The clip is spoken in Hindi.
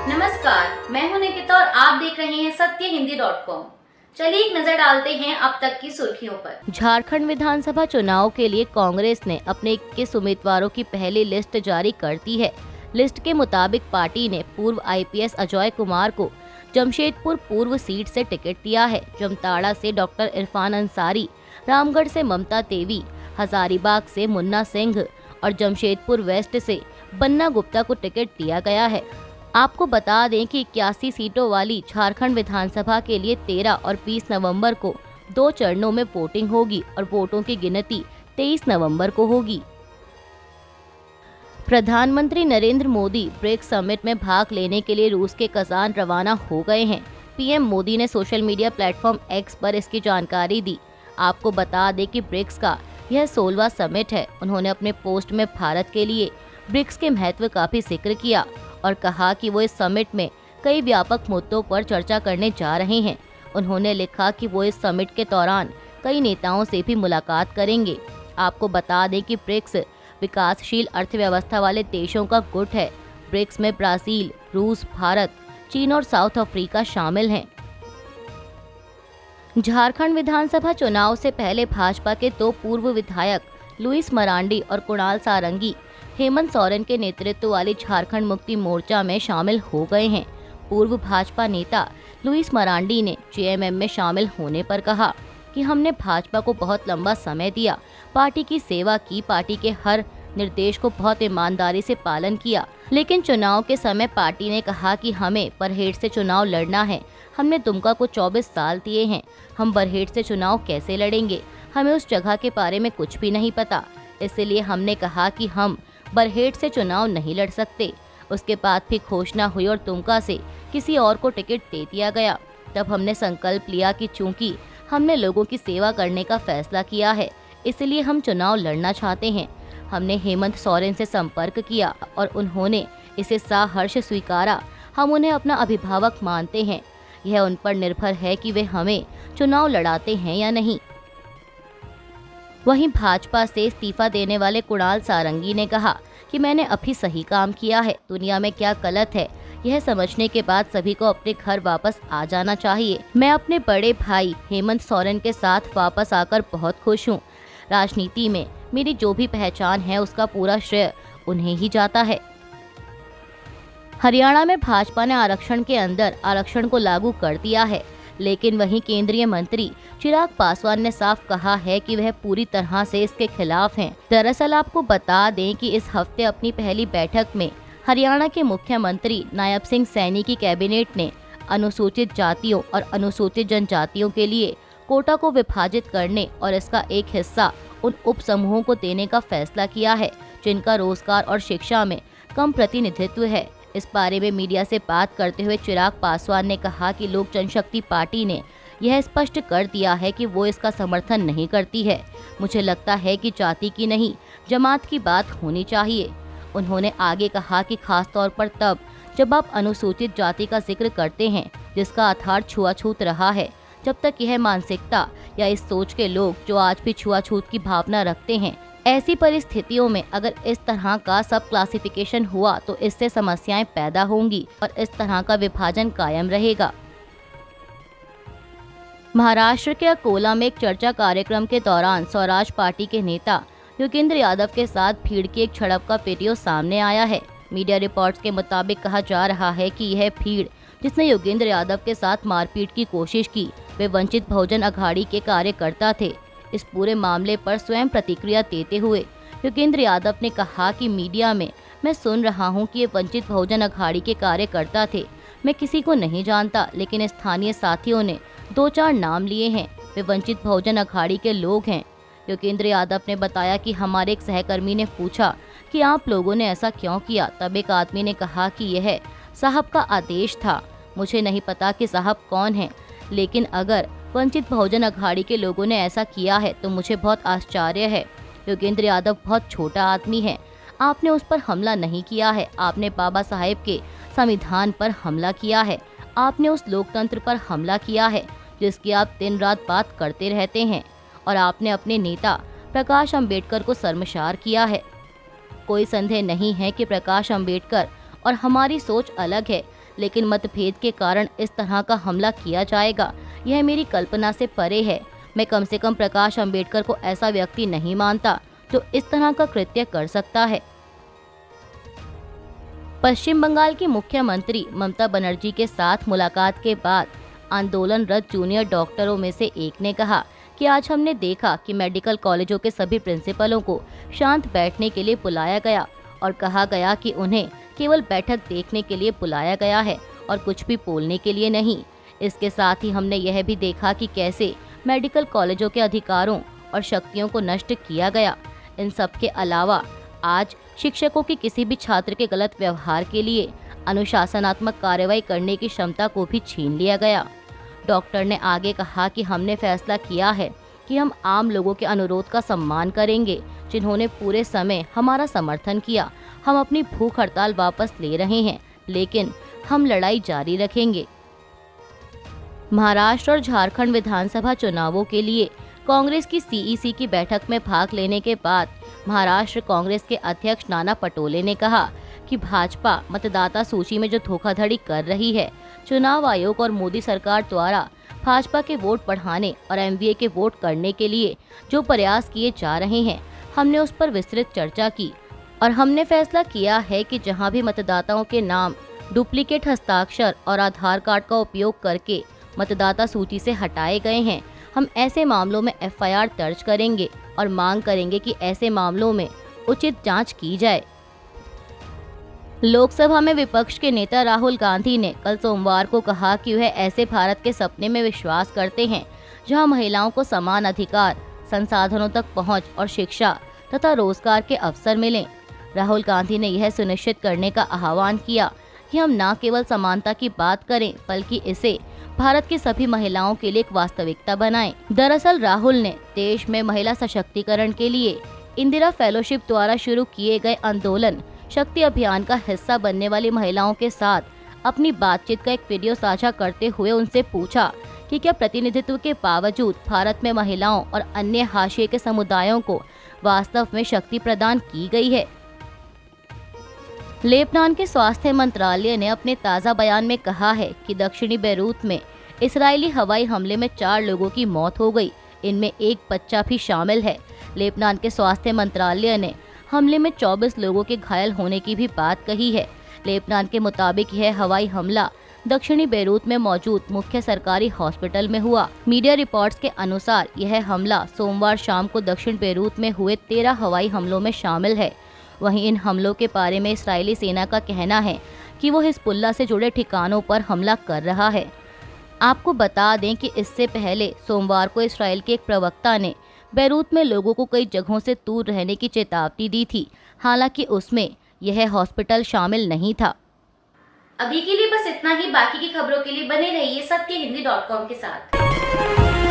नमस्कार, मैं हूं निकिता और आप देख रहे हैं सत्यहिंदी.com। चलिए एक नजर डालते हैं अब तक की सुर्खियों पर। झारखंड विधानसभा चुनाव के लिए कांग्रेस ने अपने 21 उम्मीदवारों की पहली लिस्ट जारी कर दी है। लिस्ट के मुताबिक पार्टी ने पूर्व आईपीएस अजय कुमार को जमशेदपुर पूर्व सीट से टिकट दिया है। जामताड़ा से डॉक्टर इरफान अंसारी, रामगढ़ से ममता देवी, हजारीबाग से मुन्ना सिंह और जमशेदपुर वेस्ट से बन्ना गुप्ता को टिकट दिया गया है। आपको बता दें कि 81 सीटों वाली झारखंड विधानसभा के लिए 13 और 20 नवंबर को 2 चरणों में वोटिंग होगी और वोटों की गिनती 23 नवंबर को होगी। प्रधानमंत्री नरेंद्र मोदी ब्रिक्स समिट में भाग लेने के लिए रूस के कजान रवाना हो गए हैं। पीएम मोदी ने सोशल मीडिया प्लेटफॉर्म एक्स पर इसकी जानकारी दी। आपको बता दें कि ब्रिक्स का यह 16वां समिट है। उन्होंने अपने पोस्ट में भारत के लिए ब्रिक्स के महत्व का भी जिक्र किया और कहा कि वो इस समिट में कई व्यापक मुद्दों पर चर्चा करने जा रहे हैं। उन्होंने लिखा कि वो इस समिट के दौरान कई नेताओं से भी मुलाकात करेंगे। आपको बता दें कि ब्रिक्स विकासशील अर्थव्यवस्था वाले देशों का गुट है। ब्रिक्स में ब्राजील, रूस, भारत, चीन और साउथ अफ्रीका शामिल हैं। झारखंड विधानसभा चुनाव से पहले भाजपा के 2 पूर्व विधायक लुइस मरांडी और कुणाल सारंगी हेमंत सोरेन के नेतृत्व वाली झारखंड मुक्ति मोर्चा में शामिल हो गए हैं। पूर्व भाजपा नेता लुइस मरांडी ने जेएमएम में शामिल होने पर कहा कि हमने भाजपा को बहुत लंबा समय दिया, पार्टी की सेवा की, पार्टी के हर निर्देश को बहुत ईमानदारी से पालन किया, लेकिन चुनाव के समय पार्टी ने कहा कि हमें बरहेट से चुनाव लड़ना है। हमने दुमका को 24 साल दिए हैं, हम बरहेट से चुनाव कैसे लड़ेंगे? हमें उस जगह के बारे में कुछ भी नहीं पता, इसलिए हमने कहा कि हम बरहेट से चुनाव नहीं लड़ सकते। उसके बाद भी घोषणा हुई और दुमका से किसी और को टिकट दे दिया गया। तब हमने संकल्प लिया कि चूंकि हमने लोगों की सेवा करने का फैसला किया है, इसलिए हम चुनाव लड़ना चाहते हैं। हमने हेमंत सोरेन से संपर्क किया और उन्होंने इसे सहर्ष स्वीकारा। हम उन्हें अपना अभिभावक मानते हैं। यह उन पर निर्भर है कि वे हमें चुनाव लड़ाते हैं या नहीं। वहीं भाजपा से इस्तीफा देने वाले कुणाल सारंगी ने कहा कि मैंने अभी सही काम किया है। दुनिया में क्या गलत है, यह समझने के बाद सभी को अपने घर वापस आ जाना चाहिए। मैं अपने बड़े भाई हेमंत सोरेन के साथ वापस आकर बहुत खुश हूँ। राजनीति में मेरी जो भी पहचान है उसका पूरा श्रेय उन्हें ही जाता है। हरियाणा में भाजपा ने आरक्षण के अंदर आरक्षण को लागू कर दिया है, लेकिन वहीं केंद्रीय मंत्री चिराग पासवान ने साफ कहा है कि वह पूरी तरह से इसके खिलाफ हैं। दरअसल आपको बता दें कि इस हफ्ते अपनी पहली बैठक में हरियाणा के मुख्यमंत्री नायब सिंह सैनी की कैबिनेट ने अनुसूचित जातियों और अनुसूचित जनजातियों के लिए कोटा को विभाजित करने और इसका एक हिस्सा उन उप समूहों को देने का फैसला किया है जिनका रोजगार और शिक्षा में कम प्रतिनिधित्व है। इस बारे में मीडिया से बात करते हुए चिराग पासवान ने कहा कि लोक जनशक्ति पार्टी ने यह स्पष्ट कर दिया है कि वो इसका समर्थन नहीं करती है। मुझे लगता है कि जाति की नहीं, जमात की बात होनी चाहिए। उन्होंने आगे कहा कि खास तौर पर तब जब आप अनुसूचित जाति का जिक्र करते हैं जिसका आधार छुआछूत रहा है, जब तक यह मानसिकता या इस सोच के लोग जो आज भी छुआछूत की भावना रखते हैं, ऐसी परिस्थितियों में अगर इस तरह का सब क्लासिफिकेशन हुआ तो इससे समस्याएं पैदा होंगी और इस तरह का विभाजन कायम रहेगा। महाराष्ट्र के अकोला में एक चर्चा कार्यक्रम के दौरान स्वराज पार्टी के नेता योगेंद्र यादव के साथ भीड़ की एक झड़प का वीडियो सामने आया है। मीडिया रिपोर्ट्स के मुताबिक कहा जा रहा है कि यह भीड़ जिसने योगेंद्र यादव के साथ मारपीट की कोशिश की, वे वंचित बहुजन अघाड़ी के कार्यकर्ता थे। इस पूरे मामले पर स्वयं प्रतिक्रिया देते हुए योगेंद्र यादव ने कहा कि मीडिया में मैं सुन रहा हूं कि ये वंचित बहुजन अघाड़ी के कार्यकर्ता थे। मैं किसी को नहीं जानता, लेकिन स्थानीय साथियों ने 2-4 नाम लिए हैं। वे वंचित बहुजन अघाड़ी के लोग हैं। योगेंद्र यादव ने बताया कि हमारे एक सहकर्मी ने पूछा कि आप लोगों ने ऐसा क्यों किया। तब एक आदमी ने कहा कि यह साहब का आदेश था। मुझे नहीं पता कि साहब कौन है, लेकिन अगर वंचित बहुजन अघाड़ी के लोगों ने ऐसा किया है तो मुझे बहुत आश्चर्य है। योगेंद्र यादव बहुत छोटा आदमी है। आपने उस पर हमला नहीं किया है, आपने बाबा साहेब के संविधान पर हमला किया है। आपने उस लोकतंत्र पर हमला किया है जिसकी आप दिन रात बात करते रहते हैं, और आपने अपने नेता प्रकाश अम्बेडकर को शर्मसार किया है। कोई संदेह नहीं है कि प्रकाश अम्बेडकर और हमारी सोच अलग है, लेकिन मतभेद के कारण इस तरह का हमला किया जाएगा, यह मेरी कल्पना से परे है। मैं कम से कम प्रकाश अंबेडकर को ऐसा व्यक्ति नहीं मानता जो इस तरह का कृत्य कर सकता है। पश्चिम बंगाल की मुख्यमंत्री ममता बनर्जी के साथ मुलाकात के बाद आंदोलनरत जूनियर डॉक्टरों में से एक ने कहा कि आज हमने देखा कि मेडिकल कॉलेजों के सभी प्रिंसिपलों को शांत बैठने के लिए बुलाया गया और कहा गया कि उन्हें केवल बैठक देखने के लिए बुलाया गया है और कुछ भी बोलने के लिए नहीं। इसके साथ ही हमने यह भी देखा कि कैसे मेडिकल कॉलेजों के अधिकारों और शक्तियों को नष्ट किया गया। इन सब के अलावा आज शिक्षकों की किसी भी छात्र के गलत व्यवहार के लिए अनुशासनात्मक कार्रवाई करने की क्षमता को भी छीन लिया गया। डॉक्टर ने आगे कहा कि हमने फैसला किया है कि हम आम लोगों के अनुरोध का सम्मान करेंगे जिन्होंने पूरे समय हमारा समर्थन किया। हम अपनी भूख हड़ताल वापस ले रहे हैं, लेकिन हम लड़ाई जारी रखेंगे। महाराष्ट्र और झारखंड विधानसभा चुनावों के लिए कांग्रेस की सीईसी की बैठक में भाग लेने के बाद महाराष्ट्र कांग्रेस के अध्यक्ष नाना पटोले ने कहा कि भाजपा मतदाता सूची में जो धोखाधड़ी कर रही है, चुनाव आयोग और मोदी सरकार द्वारा भाजपा के वोट बढ़ाने और एमवीए के वोट करने के लिए जो प्रयास किए जा रहे हैं, हमने उस पर विस्तृत चर्चा की और हमने फैसला किया है कि जहां भी मतदाताओं के नाम डुप्लीकेट हस्ताक्षर और आधार कार्ड का उपयोग करके मतदाता सूची से हटाए गए हैं, हम ऐसे मामलों में एफआईआर दर्ज करेंगे और मांग करेंगे कि ऐसे मामलों में उचित जांच की जाए। लोकसभा में विपक्ष के नेता राहुल गांधी ने कल सोमवार को कहा कि वह ऐसे भारत के सपने में विश्वास करते हैं जहां महिलाओं को समान अधिकार, संसाधनों तक पहुंच और शिक्षा तथा रोजगार के अवसर मिलें। राहुल गांधी ने यह सुनिश्चित करने का आह्वान किया कि हम न केवल समानता की बात करें बल्कि इसे भारत की सभी महिलाओं के लिए एक वास्तविकता बनाएं। दरअसल राहुल ने देश में महिला सशक्तिकरण के लिए इंदिरा फेलोशिप द्वारा शुरू किए गए आंदोलन शक्ति अभियान का हिस्सा बनने वाली महिलाओं के साथ अपनी बातचीत का एक वीडियो साझा करते हुए उनसे पूछा कि क्या प्रतिनिधित्व के बावजूद भारत में महिलाओं और अन्य हाशिए के समुदायों को वास्तव में शक्ति प्रदान की गई है। लेबनान के स्वास्थ्य मंत्रालय ने अपने ताज़ा बयान में कहा है कि दक्षिणी बेरूत में इजरायली हवाई हमले में 4 लोगों की मौत हो गई, इनमें एक बच्चा भी शामिल है। लेबनान के स्वास्थ्य मंत्रालय ने हमले में 24 लोगों के घायल होने की भी बात कही है। लेबनान के मुताबिक यह हवाई हमला दक्षिणी बेरूत में मौजूद मुख्य सरकारी हॉस्पिटल में हुआ। मीडिया रिपोर्ट्स के अनुसार यह हमला सोमवार शाम को दक्षिण बेरूत में हुए 13 हवाई हमलों में शामिल है। वहीं इन हमलों के बारे में इस्राएली सेना का कहना है कि वो हिजबुल्लाह से जुड़े ठिकानों पर हमला कर रहा है। आपको बता दें कि इससे पहले सोमवार को इस्राएल के एक प्रवक्ता ने बेरूत में लोगों को कई जगहों से दूर रहने की चेतावनी दी थी, हालांकि उसमें यह हॉस्पिटल शामिल नहीं था। अभी के लिए बस इतना ही। बाकी की खबरों के लिए बने रहिए सत्यहिंदी.com के साथ।